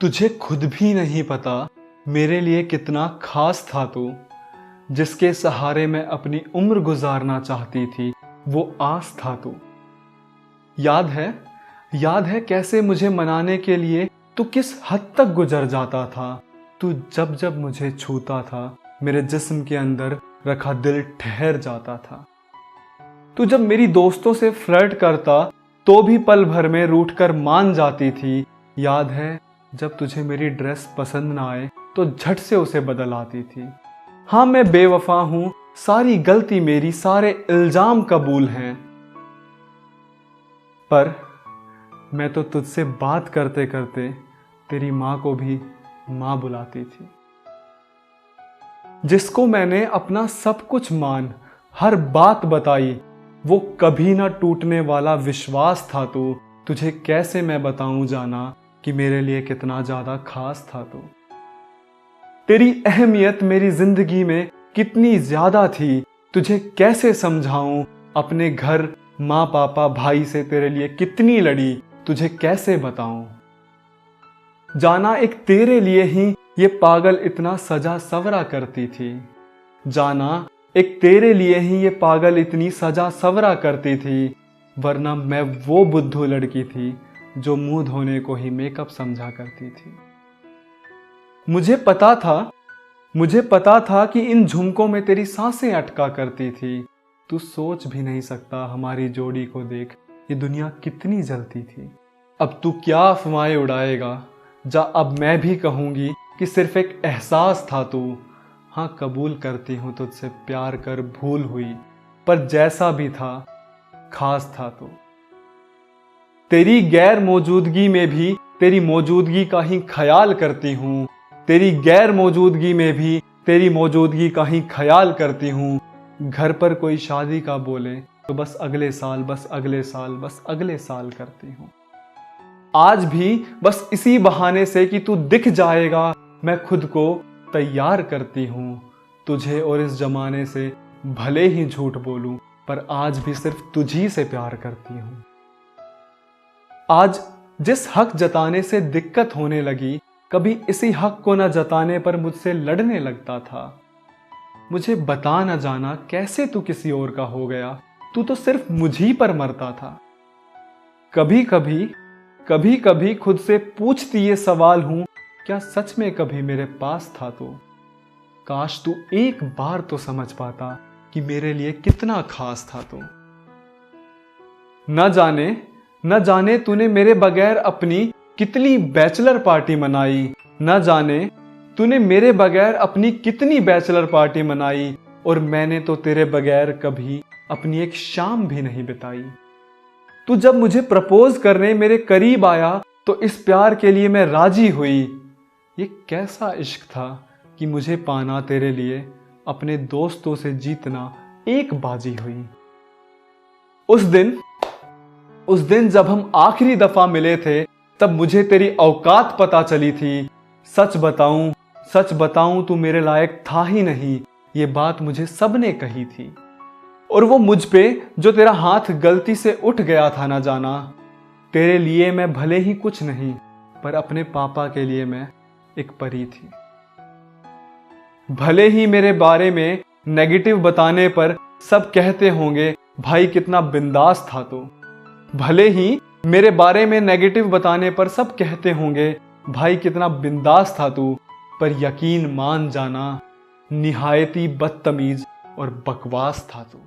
तुझे खुद भी नहीं पता मेरे लिए कितना खास था तू। जिसके सहारे मैं अपनी उम्र गुजारना चाहती थी वो आस था तू। याद है कैसे मुझे मनाने के लिए तू किस हद तक गुजर जाता था। तू जब जब मुझे छूता था मेरे जिस्म के अंदर रखा दिल ठहर जाता था। तू जब मेरी दोस्तों से फ्लर्ट करता तो भी पल भर में रूठ कर मान जाती थी। याद है जब तुझे मेरी ड्रेस पसंद ना आए तो झट से उसे बदल आती थी। हाँ मैं बेवफा हूं, सारी गलती मेरी, सारे इल्जाम कबूल हैं, पर मैं तो तुझसे बात करते करते तेरी माँ को भी माँ बुलाती थी। जिसको मैंने अपना सब कुछ मान हर बात बताई वो कभी ना टूटने वाला विश्वास था तू। तुझे कैसे मैं बताऊं जाना कि मेरे लिए कितना ज्यादा खास था तू। तेरी अहमियत मेरी जिंदगी में कितनी ज्यादा थी तुझे कैसे समझाऊं। अपने घर माँ पापा भाई से तेरे लिए कितनी लड़ी तुझे कैसे बताऊं। जाना एक तेरे लिए ही ये पागल इतना सजा सवरा करती थी। जाना एक तेरे लिए ही ये पागल इतनी सजा सवरा करती थी, वरना मैं वो बुद्धू लड़की थी जो मुंह धोने को ही मेकअप समझा करती थी। मुझे पता था कि इन झुमकों में तेरी सांसें अटका करती थी। तू सोच भी नहीं सकता हमारी जोड़ी को देख ये दुनिया कितनी जलती थी। अब तू क्या अफवाहें उड़ाएगा, जा अब मैं भी कहूंगी कि सिर्फ एक एहसास था तू। हाँ कबूल करती हूँ तुझसे प्यार कर भूल हुई, पर जैसा भी था खास था तू। तेरी गैर मौजूदगी में भी तेरी मौजूदगी का ही ख्याल करती हूँ। तेरी गैर मौजूदगी में भी तेरी मौजूदगी का ही ख्याल करती हूँ। घर पर कोई शादी का बोले तो बस अगले साल, बस अगले साल, बस अगले साल करती हूँ। आज भी बस इसी बहाने से कि तू दिख जाएगा मैं खुद को तैयार करती हूँ। तुझे और इस जमाने से भले ही झूठ बोलूं पर आज भी सिर्फ तुझी से प्यार करती हूँ। आज जिस हक जताने से दिक्कत होने लगी कभी इसी हक को न जताने पर मुझसे लड़ने लगता था। मुझे बता न जाना कैसे तू किसी और का हो गया, तू तो सिर्फ मुझी पर मरता था। कभी कभी खुद से पूछती ये सवाल हूं, क्या सच में कभी मेरे पास था तू। काश तू एक बार तो समझ पाता कि मेरे लिए कितना खास था तू। न जाने तूने मेरे बगैर अपनी कितनी बैचलर पार्टी मनाई। न जाने तूने मेरे बगैर अपनी कितनी बैचलर पार्टी मनाई, और मैंने तो तेरे बगैर कभी अपनी एक शाम भी नहीं बिताई। तू जब मुझे प्रपोज करने मेरे करीब आया तो इस प्यार के लिए मैं राजी हुई। ये कैसा इश्क था कि मुझे पाना तेरे लिए अपने दोस्तों से जीतना एक बाजी हुई। उस दिन जब हम आखिरी दफा मिले थे तब मुझे तेरी औकात पता चली थी। सच बताऊं तू मेरे लायक था ही नहीं, ये बात मुझे सबने कही थी। और वो मुझ पे जो तेरा हाथ गलती से उठ गया था ना जाना। तेरे लिए मैं भले ही कुछ नहीं पर अपने पापा के लिए मैं एक परी थी। भले ही मेरे बारे में नेगेटिव बताने पर सब कहते होंगे भाई कितना बिंदास था तू। भले ही मेरे बारे में नेगेटिव बताने पर सब कहते होंगे भाई कितना बिंदास था तू, पर यकीन मान जाना निहायती बदतमीज और बकवास था तू।